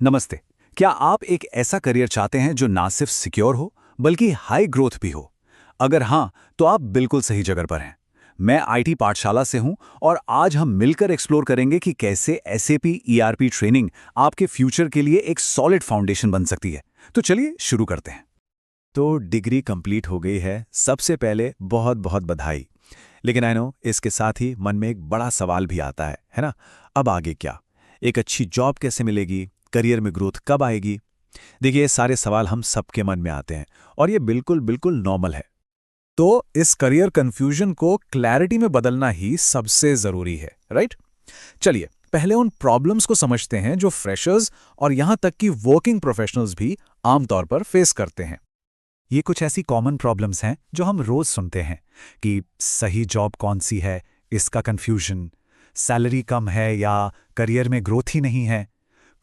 नमस्ते। क्या आप एक ऐसा करियर चाहते हैं जो ना सिर्फ सिक्योर हो बल्कि हाई ग्रोथ भी हो? अगर हाँ, तो आप बिल्कुल सही जगह पर हैं। मैं आईटी पाठशाला से हूं और आज हम मिलकर एक्सप्लोर करेंगे कि कैसे एसएपी ईआरपी ट्रेनिंग आपके फ्यूचर के लिए एक सॉलिड फाउंडेशन बन सकती है। तो चलिए शुरू करते हैं। तो डिग्री कंप्लीट हो गई है। सबसे पहले बहुत बहुत बधाई। लेकिन आई नो इसके साथ ही मन में एक बड़ा सवाल भी आता है ना? अब आगे क्या? एक अच्छी जॉब कैसे मिलेगी? करियर में ग्रोथ कब आएगी? देखिए, ये सारे सवाल हम सबके मन में आते हैं और ये बिल्कुल बिल्कुल नॉर्मल है। तो इस करियर कंफ्यूजन को क्लैरिटी में बदलना ही सबसे जरूरी है, राइट? चलिए पहले उन प्रॉब्लम्स को समझते हैं जो फ्रेशर्स और यहां तक कि वर्किंग प्रोफेशनल्स भी आमतौर पर फेस करते हैं। ये कुछ ऐसी कॉमन प्रॉब्लम्स हैं जो हम रोज सुनते हैं कि सही जॉब कौन सी है, इसका कंफ्यूजन, सैलरी कम है या करियर में ग्रोथ ही नहीं है,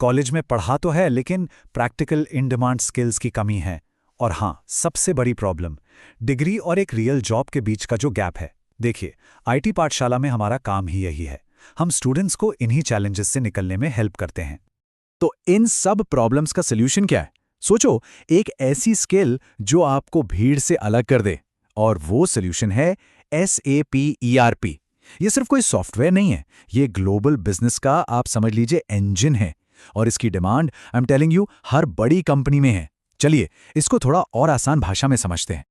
कॉलेज में पढ़ा तो है लेकिन प्रैक्टिकल इन डिमांड स्किल्स की कमी है, और हाँ, सबसे बड़ी प्रॉब्लम, डिग्री और एक रियल जॉब के बीच का जो गैप है। देखिए, आईटी पाठशाला में हमारा काम ही यही है। हम स्टूडेंट्स को इन्हीं चैलेंजेस से निकलने में हेल्प करते हैं। तो इन सब प्रॉब्लम्स का सॉल्यूशन क्या है? सोचो, एक ऐसी स्किल जो आपको भीड़ से अलग कर दे, और वो सॉल्यूशन है एसएपी ईआरपी। ये सिर्फ कोई सॉफ्टवेयर नहीं है, ये ग्लोबल बिजनेस का आप समझ लीजिए इंजन है, और इसकी demand I am telling you हर बड़ी कंपनी में है। चलिए इसको थोड़ा और आसान भाषा में समझते हैं।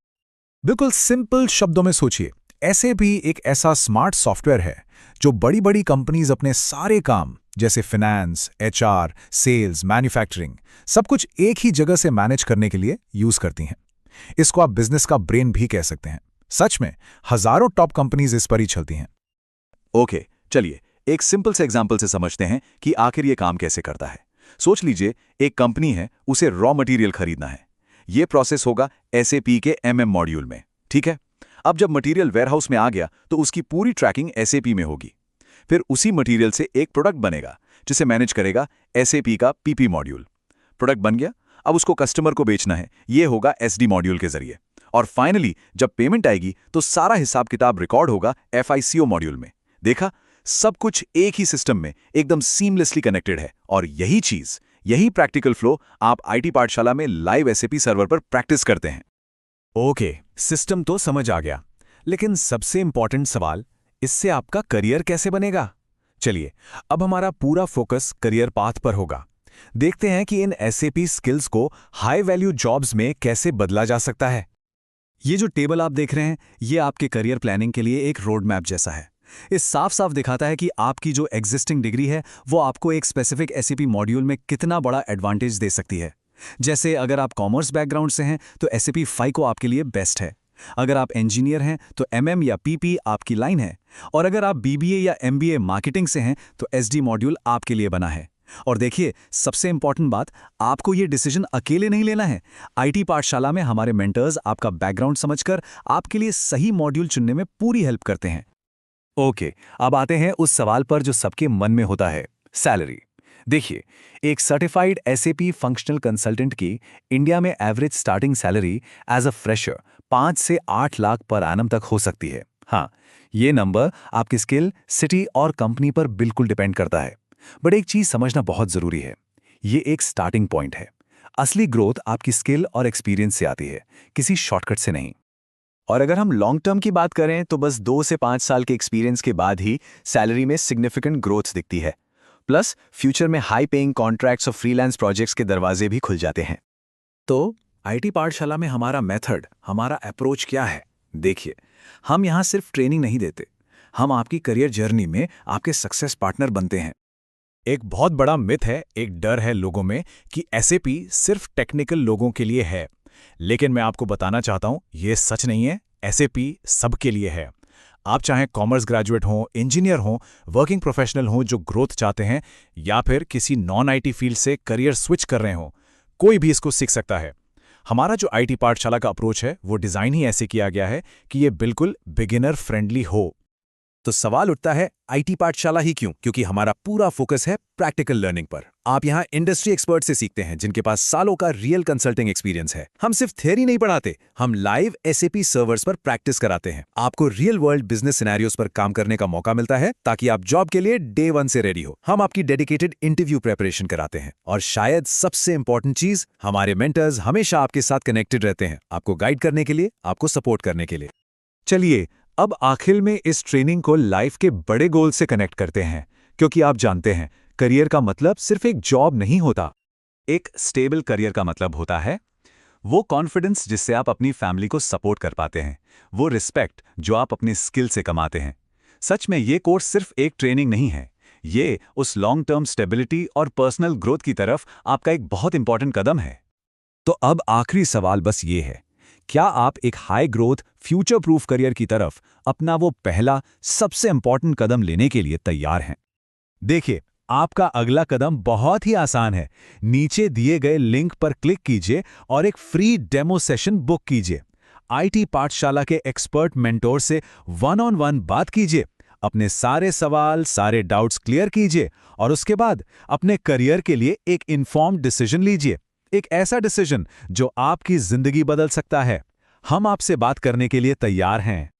बिल्कुल सिंपल शब्दों में सोचिए, एसएपी एक ऐसा स्मार्ट सॉफ्टवेयर है जो बड़ी बड़ी कंपनीज अपने सारे काम जैसे फाइनेंस, एचआर, सेल्स, मैन्युफैक्चरिंग, सब कुछ एक ही जगह से मैनेज करने के लिए यूज करती हैं। इसको आप बिजनेस का ब्रेन भी कह सकते हैं। सच में हजारों टॉप कंपनीज इस पर ही चलती हैं। ओके, चलिए एक सिंपल से एग्जांपल से समझते हैं कि आखिर ये काम कैसे करता है। सोच लीजिए, एक कंपनी है, उसे रॉ मटेरियल खरीदना है। ये प्रोसेस होगा एसएपी के एमएम मॉड्यूल में, ठीक है? अब जब मटेरियल वेयरहाउस में आ गया तो उसकी पूरी ट्रैकिंग एसएपी में होगी। फिर उसी मटेरियल से एक प्रोडक्ट बनेगा जिसे मैनेज करेगा एसएपी का पीपी मॉड्यूल। प्रोडक्ट बन गया, अब उसको कस्टमर को बेचना है, ये होगा एसडी मॉड्यूल के जरिए। और फाइनली जब पेमेंट आएगी तो सारा हिसाब किताब रिकॉर्ड होगा एफआईसीओ मॉड्यूल में। देखा, सब कुछ एक ही सिस्टम में एकदम सीमलेसली कनेक्टेड है। और यही प्रैक्टिकल फ्लो आप आईटी पाठशाला में लाइव एसएपी सर्वर पर प्रैक्टिस करते हैं। ओके, सिस्टम तो समझ आ गया, लेकिन सबसे इंपॉर्टेंट सवाल, इससे आपका करियर कैसे बनेगा? चलिए, अब हमारा पूरा फोकस करियर पाथ पर होगा। देखते हैं कि इन एसएपी स्किल्स को हाई वैल्यू जॉब्स में कैसे बदला जा सकता है। ये जो टेबल आप देख रहे हैं, ये आपके करियर प्लानिंग के लिए एक रोड मैप जैसा है। इस साफ साफ दिखाता है कि आपकी जो एग्जिस्टिंग डिग्री है वो आपको एक स्पेसिफिक एसएपी मॉड्यूल में कितना बड़ा एडवांटेज दे सकती है। जैसे अगर आप कॉमर्स बैकग्राउंड से हैं तो एसएपी फाइको आपके लिए बेस्ट है। अगर आप इंजीनियर हैं तो एमएम या पीपी आपकी लाइन है। और अगर आप बीबीए या एमबीए मार्केटिंग से हैं तो एसडी मॉड्यूल आपके लिए बना है। और देखिए, सबसे इंपॉर्टेंट बात, आपको ये डिसीजन अकेले नहीं लेना है। आईटी पाठशाला में हमारे मेंटर्स आपका बैकग्राउंड समझकर आपके लिए सही मॉड्यूल चुनने में पूरी हेल्प करते हैं। ओके, अब आते हैं उस सवाल पर जो सबके मन में होता है, सैलरी। देखिए, एक सर्टिफाइड एसएपी फंक्शनल कंसल्टेंट की इंडिया में average starting salary as a fresher 5 से 8 लाख पर एनम तक हो सकती है। हाँ, ये नंबर आपकी स्किल, सिटी और कंपनी पर बिल्कुल डिपेंड करता है। बट एक चीज समझना बहुत जरूरी है, ये एक स्टार्टिंग पॉइंट है। असली ग्रोथ आपकी स्किल और एक्सपीरियंस से आती है, किसी शॉर्टकट से नहीं। और अगर हम लॉन्ग टर्म की बात करें तो बस 2 से 5 साल के एक्सपीरियंस के बाद ही सैलरी में सिग्निफिकेंट ग्रोथ दिखती है। प्लस फ्यूचर में हाई पेइंग कॉन्ट्रैक्ट्स और फ्रीलांस प्रोजेक्ट्स के दरवाजे भी खुल जाते हैं। तो आईटी पाठशाला में हमारा मेथड, हमारा अप्रोच क्या है? देखिए, हम यहाँ सिर्फ ट्रेनिंग नहीं देते, हम आपकी करियर जर्नी में आपके सक्सेस पार्टनर बनते हैं। एक बहुत बड़ा मिथ है, एक डर है लोगों में कि एसएपी सिर्फ टेक्निकल लोगों के लिए है। लेकिन मैं आपको बताना चाहता हूं, यह सच नहीं है। एसएपी सबके लिए है। आप चाहे कॉमर्स ग्रेजुएट हों, इंजीनियर हों, वर्किंग प्रोफेशनल हों जो ग्रोथ चाहते हैं, या फिर किसी नॉन आईटी फील्ड से करियर स्विच कर रहे हों, कोई भी इसको सीख सकता है। हमारा जो आईटी पाठशाला का अप्रोच है वो डिजाइन ही ऐसे किया गया है कि ये बिल्कुल बिगिनर फ्रेंडली हो। तो सवाल उठता है आईटी पाठशाला ही क्यों? क्योंकि हमारा पूरा फोकस है प्रैक्टिकल लर्निंग पर। आप यहाँ इंडस्ट्री एक्सपर्ट से सीखते हैं जिनके पास सालों का रियल कंसल्टिंग एक्सपीरियंस है। हम सिर्फ थ्योरी नहीं पढ़ाते, हम लाइव एसएपी सर्वर्स पर प्रैक्टिस कराते हैं। आपको रियल वर्ल्ड बिजनेस सिनेरियोज पर काम करने का मौका मिलता है ताकि आप जॉब के लिए डे 1 से रेडी हो। हम आपकी डेडिकेटेड इंटरव्यू प्रेपरेशन कराते हैं और शायद सबसे इंपॉर्टेंट चीज, हमारे मेंटर्स हमेशा आपके साथ कनेक्टेड रहते हैं, आपको गाइड करने के लिए, आपको सपोर्ट करने के लिए। चलिए अब आखिर में इस ट्रेनिंग को लाइफ के बड़े गोल से कनेक्ट करते हैं, क्योंकि आप जानते हैं करियर का मतलब सिर्फ एक जॉब नहीं होता। एक स्टेबल करियर का मतलब होता है वो कॉन्फिडेंस जिससे आप अपनी फैमिली को सपोर्ट कर पाते हैं, वो रिस्पेक्ट जो आप अपनी स्किल से कमाते हैं। सच में ये कोर्स सिर्फ एक ट्रेनिंग नहीं है, ये उस लॉन्ग टर्म स्टेबिलिटी और पर्सनल ग्रोथ की तरफ आपका एक बहुत इंपॉर्टेंट कदम है। तो अब आखिरी सवाल बस ये है, क्या आप एक high growth future proof career की तरफ अपना वो पहला सबसे इंपॉर्टेंट कदम लेने के लिए तैयार हैं? देखिए, आपका अगला कदम बहुत ही आसान है। नीचे दिए गए लिंक पर क्लिक कीजिए और एक फ्री डेमो सेशन बुक कीजिए। आईटी पाठशाला के एक्सपर्ट मेंटोर से 1-on-1 बात कीजिए, अपने सारे सवाल, सारे डाउट्स क्लियर कीजिए और उसके बाद अपने करियर के लिए एक इन्फॉर्म्ड डिसीजन लीजिए। एक ऐसा डिसीजन जो आपकी जिंदगी बदल सकता है। हम आपसे बात करने के लिए तैयार हैं।